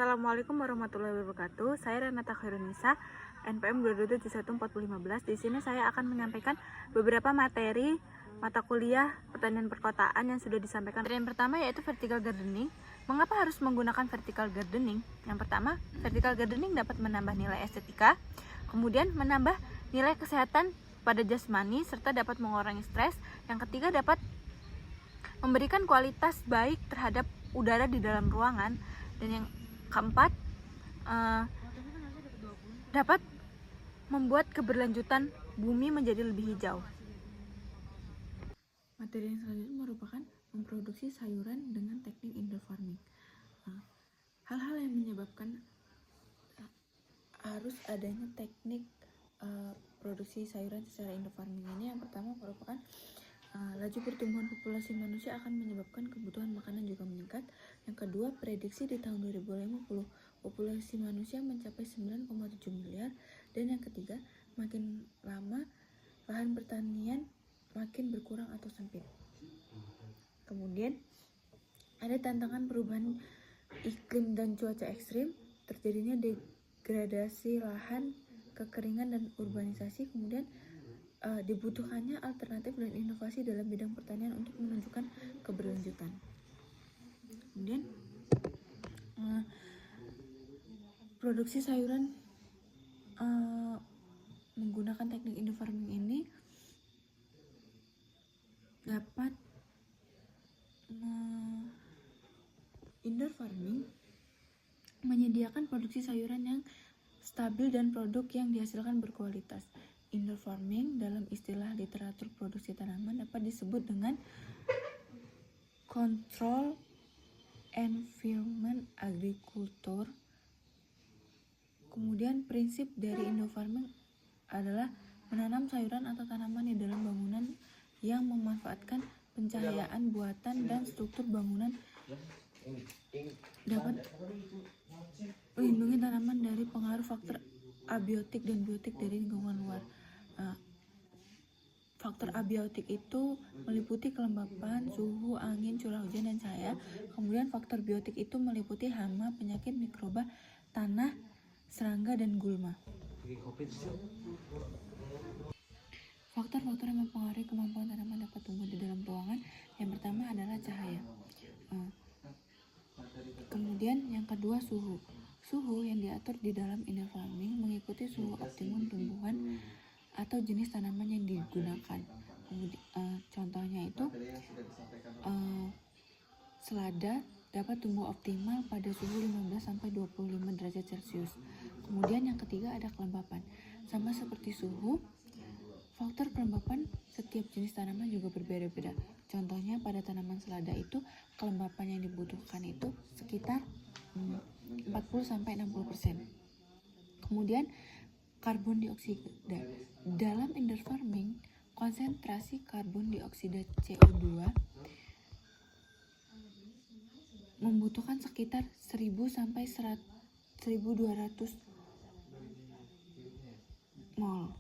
Assalamualaikum warahmatullahi wabarakatuh. Saya Renata Khairunisa, NPM 2271415. Di sini saya akan menyampaikan beberapa materi mata kuliah pertanian perkotaan yang sudah disampaikan. Yang pertama yaitu vertical gardening. Mengapa harus menggunakan vertical gardening? Yang pertama, vertical gardening dapat menambah nilai estetika, kemudian menambah nilai kesehatan pada jasmani serta dapat mengurangi stres. Yang ketiga, dapat memberikan kualitas baik terhadap udara di dalam ruangan. Dan yang keempat, dapat membuat keberlanjutan bumi menjadi lebih hijau. Materi yang selanjutnya merupakan memproduksi sayuran dengan teknik indoor farming. Hal-hal yang menyebabkan harus adanya teknik produksi sayuran secara indoor farming ini, yang pertama merupakan laju pertumbuhan populasi manusia akan menyebabkan kebutuhan makanan juga meningkat. Yang kedua, prediksi di tahun 2050 populasi manusia mencapai 9,7 miliar. Dan yang ketiga, makin lama lahan pertanian makin berkurang atau sempit. Kemudian ada tantangan perubahan iklim dan cuaca ekstrim, terjadinya degradasi lahan, kekeringan dan urbanisasi. Kemudian dibutuhkannya alternatif dan inovasi dalam bidang pertanian untuk menunjukkan keberlanjutan. Kemudian produksi sayuran menggunakan teknik indoor farming ini dapat indoor farming menyediakan produksi sayuran yang stabil dan produk yang dihasilkan berkualitas. Indoor farming dalam istilah literatur produksi tanaman dapat disebut dengan control environment agriculture. Kemudian prinsip dari indoor farming adalah menanam sayuran atau tanaman di dalam bangunan yang memanfaatkan pencahayaan buatan dan struktur bangunan, dapat melindungi tanaman dari pengaruh faktor abiotik dan biotik dari lingkungan luar. Faktor abiotik itu meliputi kelembapan, suhu, angin, curah hujan, dan cahaya. Kemudian faktor biotik itu meliputi hama, penyakit, mikroba, tanah, serangga, dan gulma. Faktor-faktor yang mempengaruhi kemampuan tanaman dapat tumbuh di dalam ruangan, yang pertama adalah cahaya. Kemudian yang kedua, suhu. Suhu yang diatur di dalam indoor farming mengikuti suhu optimum tumbuhan atau jenis tanaman yang digunakan. Contohnya itu selada dapat tumbuh optimal pada suhu 15-25 derajat Celcius. Kemudian yang ketiga ada kelembapan. Sama seperti suhu, faktor kelembapan setiap jenis tanaman juga berbeda-beda. Contohnya pada tanaman selada itu kelembapan yang dibutuhkan itu sekitar 40-60%. Kemudian karbon dioksida. Dalam indoor farming, konsentrasi karbon dioksida CO2 membutuhkan sekitar 1000-1200 mol.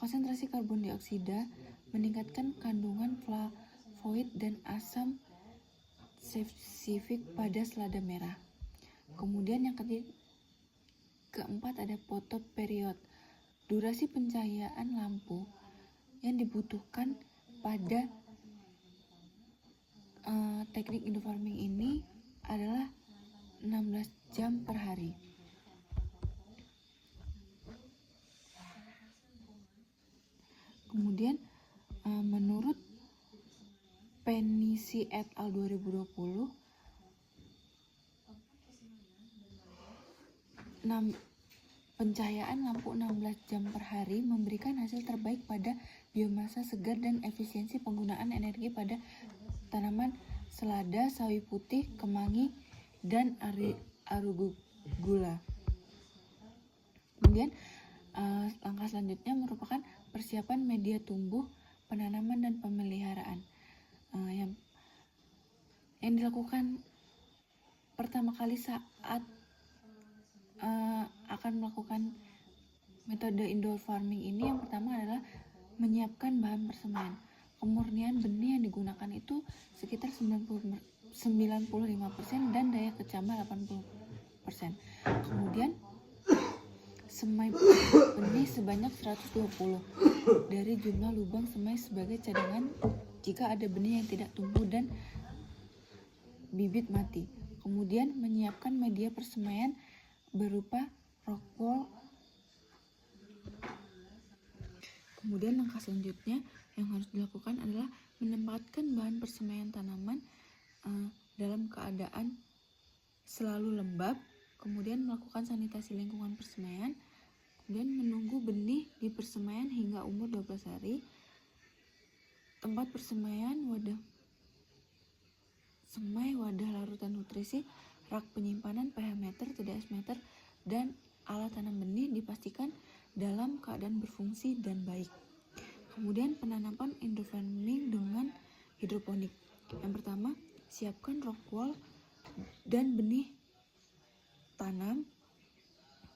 Konsentrasi karbon dioksida meningkatkan kandungan flavonoid dan asam sulfik pada selada merah. Kemudian yang keempat ada photoperiod. Durasi pencahayaan lampu yang dibutuhkan pada teknik indoor farming ini adalah 16 jam per hari. Kemudian menurut Penisi et al 2020, pencahayaan lampu 16 jam per hari memberikan hasil terbaik pada biomasa segar dan efisiensi penggunaan energi pada tanaman selada, sawi putih, kemangi, dan arugula. Kemudian langkah selanjutnya merupakan persiapan media tumbuh, penanaman, dan pemeliharaan. Yang dilakukan pertama kali saat akan melakukan metode indoor farming ini, yang pertama adalah menyiapkan bahan persemaian. Pemurnian benih yang digunakan itu sekitar 95% dan daya kecambah 80%. Kemudian semai benih sebanyak 120 dari jumlah lubang semai sebagai cadangan jika ada benih yang tidak tumbuh dan bibit mati. Kemudian menyiapkan media persemaian berupa rock wool. Kemudian langkah selanjutnya yang harus dilakukan adalah menempatkan bahan persemaian tanaman dalam keadaan selalu lembab, kemudian melakukan sanitasi lingkungan persemaian, kemudian menunggu benih di persemaian hingga umur 12 hari. Tempat persemaian, wadah semai, wadah larutan nutrisi, rak penyimpanan, pH meter, TDS meter, dan alat tanam benih dipastikan dalam keadaan berfungsi dan baik. Kemudian penanaman indoor farming dengan hidroponik. Yang pertama, siapkan rock wool dan benih tanam.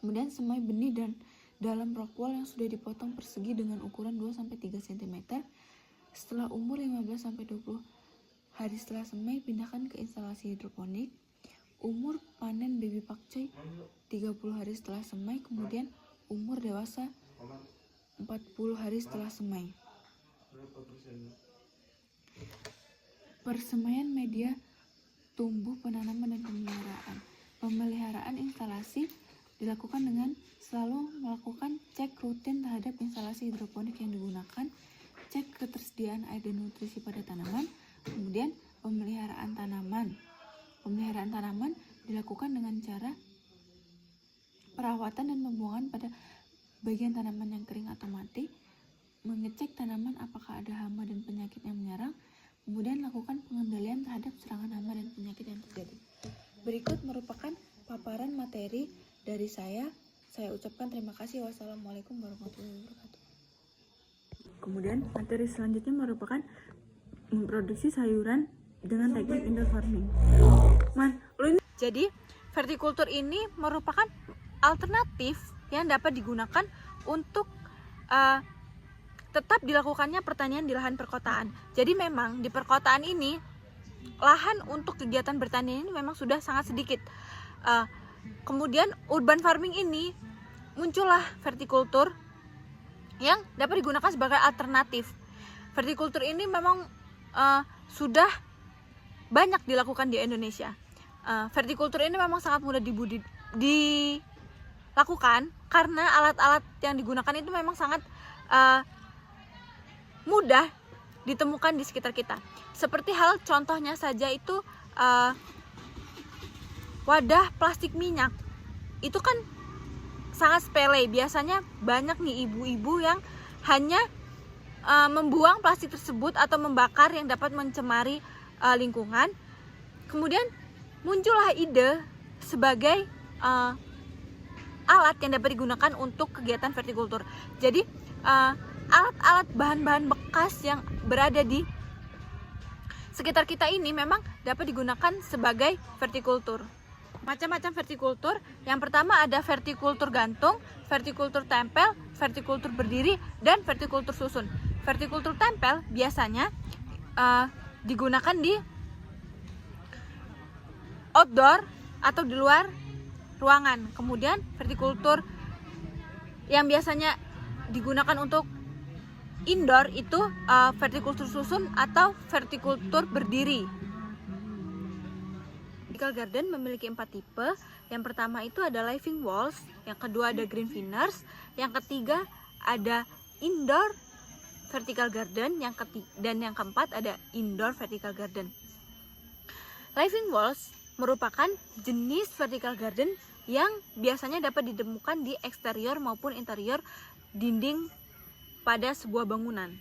Kemudian semai benih dan dalam rock wool yang sudah dipotong persegi dengan ukuran 2-3 cm. Setelah umur 15-20 hari setelah semai, pindahkan ke instalasi hidroponik. Umur panen baby pakcoy 30 hari setelah semai, kemudian umur dewasa 40 hari setelah semai. Persemaian media tumbuh, penanaman, dan pemeliharaan. Pemeliharaan instalasi dilakukan dengan selalu melakukan cek rutin terhadap instalasi hidroponik yang digunakan, cek ketersediaan air dan nutrisi pada tanaman. Kemudian pemeliharaan tanaman. Pemeliharaan tanaman dilakukan dengan cara perawatan dan pembuangan pada bagian tanaman yang kering atau mati, mengecek tanaman apakah ada hama dan penyakit yang menyerang, kemudian lakukan pengendalian terhadap serangan hama dan penyakit yang terjadi. Berikut merupakan paparan materi dari saya. Saya ucapkan terima kasih. Wassalamualaikum warahmatullahi wabarakatuh. Kemudian materi selanjutnya merupakan memproduksi sayuran dengan teknik indoor farming. Jadi vertikultur ini merupakan alternatif yang dapat digunakan untuk tetap dilakukannya pertanian di lahan perkotaan. Jadi memang di perkotaan ini lahan untuk kegiatan bertanian ini memang sudah sangat sedikit. Kemudian urban farming ini muncullah vertikultur yang dapat digunakan sebagai alternatif. Vertikultur ini memang sudah banyak dilakukan di Indonesia. Vertikultur ini memang sangat mudah dilakukan karena alat-alat yang digunakan itu memang sangat mudah ditemukan di sekitar kita. Seperti hal contohnya saja itu wadah plastik minyak. Itu kan sangat sepele. Biasanya banyak nih ibu-ibu yang hanya membuang plastik tersebut atau membakar yang dapat mencemari lingkungan. Kemudian muncullah ide sebagai alat yang dapat digunakan untuk kegiatan vertikultur. Jadi alat-alat bahan-bahan bekas yang berada di sekitar kita ini memang dapat digunakan sebagai vertikultur. Macam-macam vertikultur. Yang pertama ada vertikultur gantung, vertikultur tempel, vertikultur berdiri, dan vertikultur susun. Vertikultur tempel biasanya digunakan di outdoor atau di luar ruangan. Kemudian vertikultur yang biasanya digunakan untuk indoor itu vertikultur susun atau vertikultur berdiri. Vertical garden memiliki 4 tipe. Yang pertama itu ada living walls, yang kedua ada green veneers, yang ketiga ada indoor vertical garden, dan yang keempat ada indoor vertical garden. Living walls merupakan jenis vertical garden yang biasanya dapat ditemukan di eksterior maupun interior dinding pada sebuah bangunan.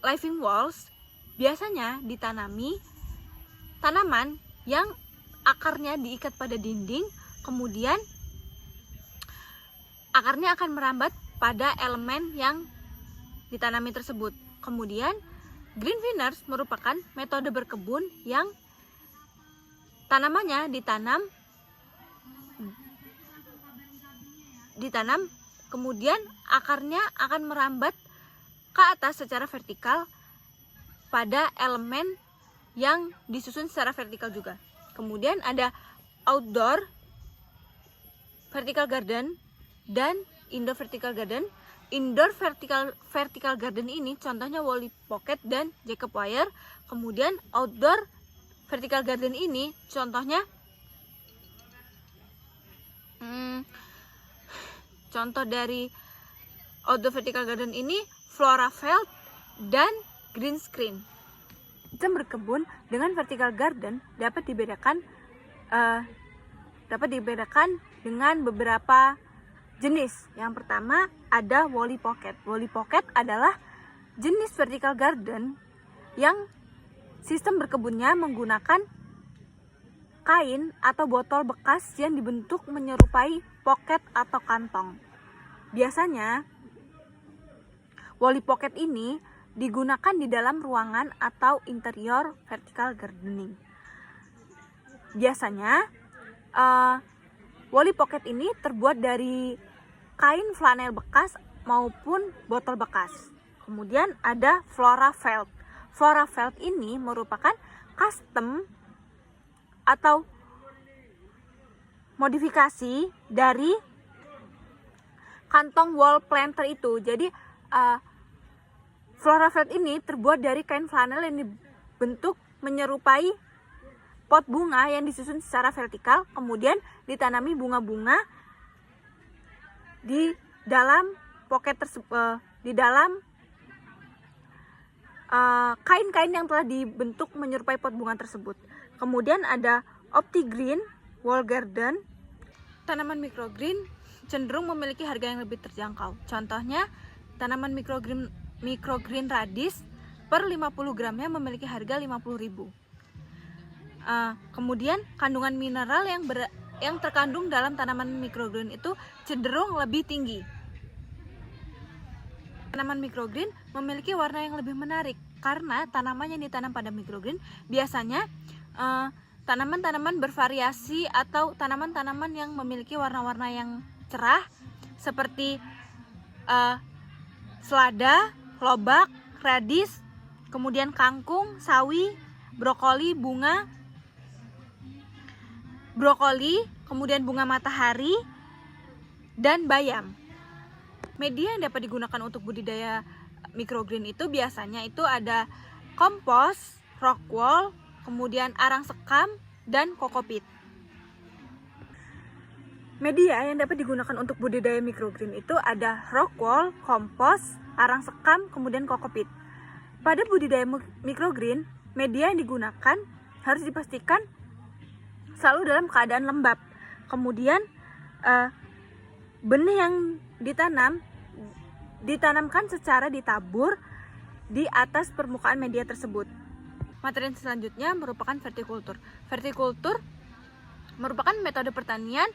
Living walls biasanya ditanami tanaman yang akarnya diikat pada dinding, kemudian akarnya akan merambat pada elemen yang ditanami tersebut. Kemudian green veneers merupakan metode berkebun yang tanamannya ditanam kemudian akarnya akan merambat ke atas secara vertikal pada elemen yang disusun secara vertikal juga. Kemudian ada outdoor vertical garden dan indoor vertical garden. Indoor vertical garden ini contohnya Wally Pocket dan Jacob Wire. Kemudian outdoor vertical garden ini contohnya contoh dari outdoor vertical garden ini Flora Field dan Green Screen. Sistem berkebun dengan vertical garden dapat dibedakan dengan beberapa jenis. Yang pertama ada Wally Pocket. Wally Pocket adalah jenis vertical garden yang sistem berkebunnya menggunakan kain atau botol bekas yang dibentuk menyerupai pocket atau kantong. Biasanya Wally Pocket ini digunakan di dalam ruangan atau interior vertical gardening. Biasanya Wally Pocket ini terbuat dari kain flanel bekas maupun botol bekas. Kemudian ada Flora Field. Flora Field ini merupakan custom atau modifikasi dari kantong wall planter itu. Jadi Flora Field ini terbuat dari kain flanel yang dibentuk menyerupai pot bunga yang disusun secara vertikal, kemudian ditanami bunga-bunga di dalam pocket di dalam kain-kain yang telah dibentuk menyerupai pot bunga tersebut. Kemudian ada OptiGreen Wall Garden. Tanaman microgreen cenderung memiliki harga yang lebih terjangkau. Contohnya tanaman microgreen radish per 50 gramnya memiliki harga 50.000. Kemudian kandungan mineral yang terkandung dalam tanaman microgreen itu cenderung lebih tinggi. Tanaman microgreen memiliki warna yang lebih menarik karena tanaman yang ditanam pada microgreen biasanya tanaman-tanaman bervariasi atau tanaman-tanaman yang memiliki warna-warna yang cerah seperti selada, lobak, radish, kemudian kangkung, sawi, brokoli, kemudian bunga matahari, dan bayam. Media yang dapat digunakan untuk budidaya microgreen itu biasanya itu ada kompos, rock wool, kemudian arang sekam, dan kokopit. Media yang dapat digunakan untuk budidaya microgreen itu ada rock wool, kompos, arang sekam, kemudian kokopit. Pada budidaya microgreen, media yang digunakan harus dipastikan selalu dalam keadaan lembab. Kemudian benih yang ditanamkan secara ditabur di atas permukaan media tersebut. Materi selanjutnya merupakan vertikultur. Vertikultur merupakan metode pertanian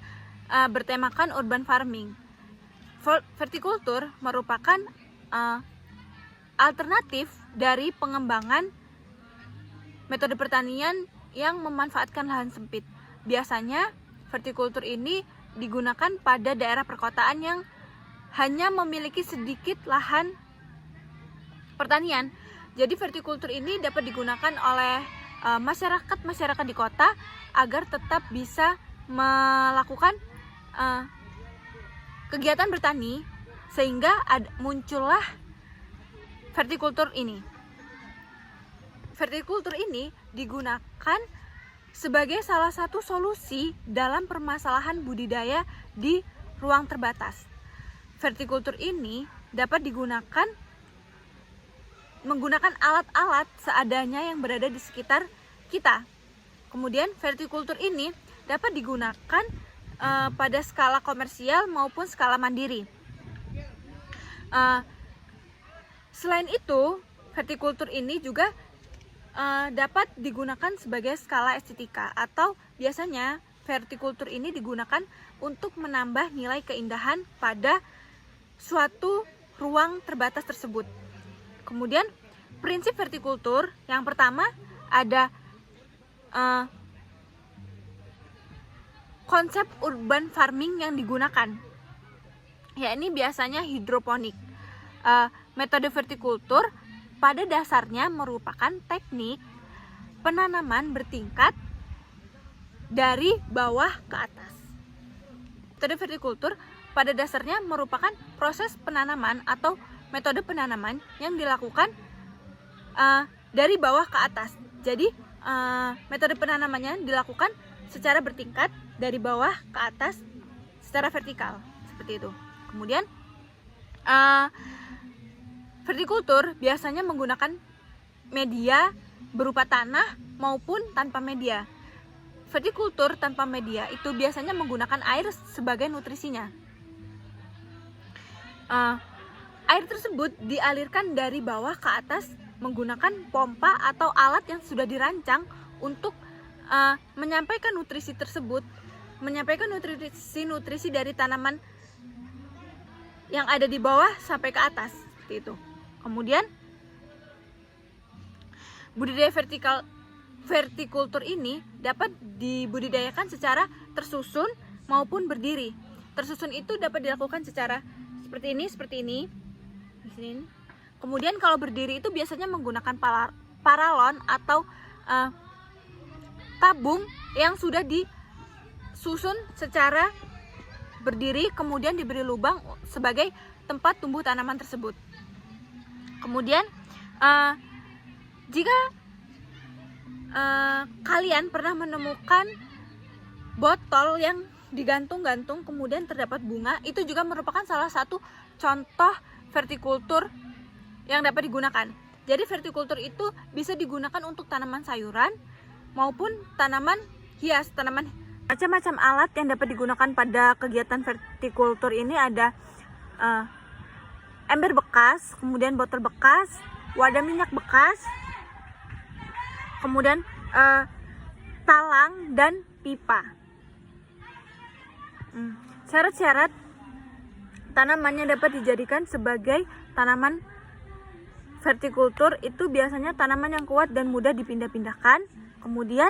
bertemakan urban farming. Vertikultur merupakan alternatif dari pengembangan metode pertanian yang memanfaatkan lahan sempit. Biasanya vertikultur ini digunakan pada daerah perkotaan yang hanya memiliki sedikit lahan pertanian. Jadi vertikultur ini dapat digunakan oleh masyarakat di kota agar tetap bisa melakukan kegiatan bertani sehingga muncullah vertikultur ini. Vertikultur ini digunakan sebagai salah satu solusi dalam permasalahan budidaya di ruang terbatas. Vertikultur ini dapat digunakan menggunakan alat-alat seadanya yang berada di sekitar kita. Kemudian vertikultur ini dapat digunakan pada skala komersial maupun skala mandiri. Selain itu, vertikultur ini juga dapat digunakan sebagai skala estetika, atau biasanya vertikultur ini digunakan untuk menambah nilai keindahan pada suatu ruang terbatas tersebut. Kemudian prinsip vertikultur yang pertama ada konsep urban farming yang digunakan, yakni biasanya hidroponik. Metode vertikultur pada dasarnya merupakan teknik penanaman bertingkat dari bawah ke atas. Metode vertikultur pada dasarnya merupakan proses penanaman atau metode penanaman yang dilakukan dari bawah ke atas. Jadi metode penanamannya dilakukan secara bertingkat dari bawah ke atas secara vertikal, seperti itu. Kemudian vertikultur biasanya menggunakan media berupa tanah maupun tanpa media. Vertikultur tanpa media itu biasanya menggunakan air sebagai nutrisinya. Air tersebut dialirkan dari bawah ke atas menggunakan pompa atau alat yang sudah dirancang untuk menyampaikan nutrisi tersebut, menyampaikan nutrisi dari tanaman yang ada di bawah sampai ke atas, seperti itu. Kemudian budidaya vertikultur ini dapat dibudidayakan secara tersusun maupun berdiri. Tersusun itu dapat dilakukan secara seperti ini. Di sini. Kemudian kalau berdiri itu biasanya menggunakan paralon atau tabung yang sudah disusun secara berdiri, kemudian diberi lubang sebagai tempat tumbuh tanaman tersebut. Kemudian jika kalian pernah menemukan botol yang digantung-gantung kemudian terdapat bunga, itu juga merupakan salah satu contoh vertikultur yang dapat digunakan. Jadi vertikultur itu bisa digunakan untuk tanaman sayuran maupun tanaman hias, macam-macam alat yang dapat digunakan pada kegiatan vertikultur ini ada ember bekas, kemudian botol bekas, wadah minyak bekas, kemudian talang dan pipa. Syarat-syarat tanaman yang dapat dijadikan sebagai tanaman vertikultur itu biasanya tanaman yang kuat dan mudah dipindah-pindahkan, kemudian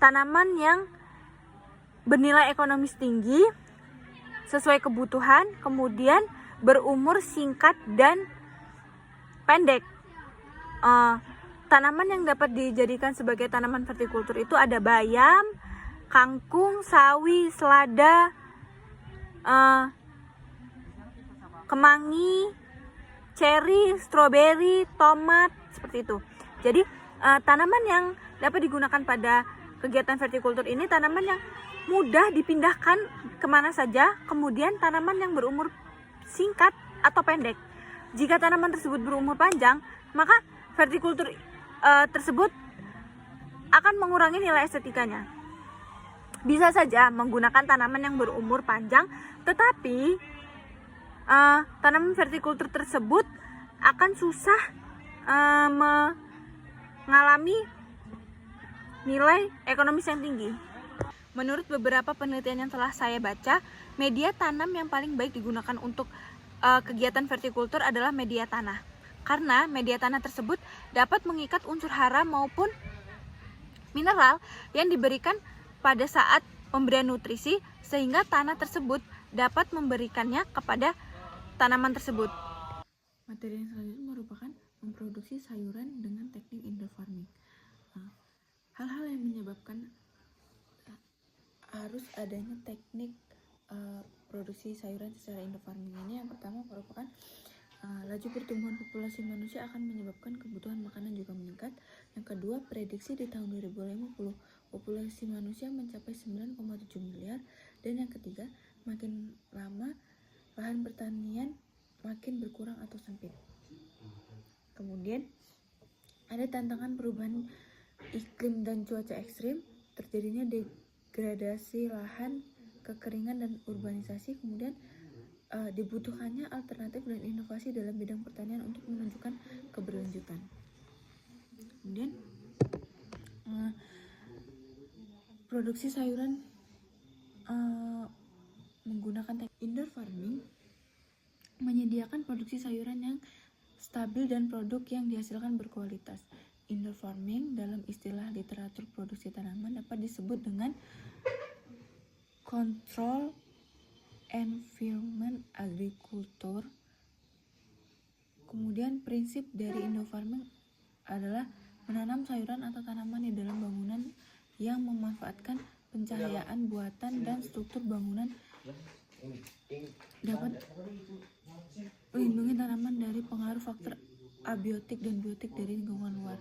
tanaman yang bernilai ekonomis tinggi sesuai kebutuhan, kemudian berumur singkat dan pendek. Tanaman yang dapat dijadikan sebagai tanaman vertikultur itu ada bayam, kangkung, sawi, selada, kemangi, ceri, stroberi, tomat, seperti itu. Jadi tanaman yang dapat digunakan pada kegiatan vertikultur ini tanaman yang mudah dipindahkan kemana saja, kemudian tanaman yang berumur singkat atau pendek. Jika tanaman tersebut berumur panjang, maka vertikultur tersebut akan mengurangi nilai estetikanya. Bisa saja menggunakan tanaman yang berumur panjang, tetapi tanaman vertikultur tersebut akan susah mengalami nilai ekonomis yang tinggi. Menurut beberapa penelitian yang telah saya baca, media tanam yang paling baik digunakan untuk kegiatan vertikultur adalah media tanah. Karena media tanah tersebut dapat mengikat unsur hara maupun mineral yang diberikan pada saat pemberian nutrisi, sehingga tanah tersebut dapat memberikannya kepada tanaman tersebut. Materi yang selanjutnya merupakan memproduksi sayuran dengan teknik indoor farming. Hal-hal yang menyebabkan harus adanya teknik produksi sayuran secara indoor farming ini, yang pertama merupakan laju pertumbuhan populasi manusia akan menyebabkan kebutuhan makanan juga meningkat. Yang kedua, prediksi di tahun 2050 populasi manusia mencapai 9,7 miliar. Dan yang ketiga, makin lama lahan pertanian makin berkurang atau sempit. Kemudian ada tantangan perubahan iklim dan cuaca ekstrim, terjadinya degradasi lahan, kekeringan dan urbanisasi. Kemudian dibutuhkannya alternatif dan inovasi dalam bidang pertanian untuk menunjukkan keberlanjutan. Kemudian produksi sayuran menggunakan teknik indoor farming menyediakan produksi sayuran yang stabil dan produk yang dihasilkan berkualitas. Indoor farming dalam istilah literatur produksi tanaman dapat disebut dengan control environment agriculture. Kemudian prinsip dari indoor farming adalah Menanam sayuran atau tanaman di dalam bangunan yang memanfaatkan pencahayaan buatan dan struktur bangunan dapat melindungi tanaman dari pengaruh faktor abiotik dan biotik dari lingkungan luar.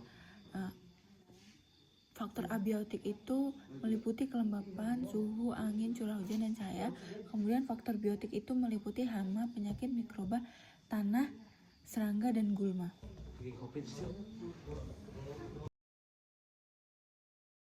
Faktor abiotik itu meliputi kelembapan, suhu, angin, curah hujan, dan cahaya. Kemudian faktor biotik itu meliputi hama, penyakit, mikroba, tanah, serangga, dan gulma.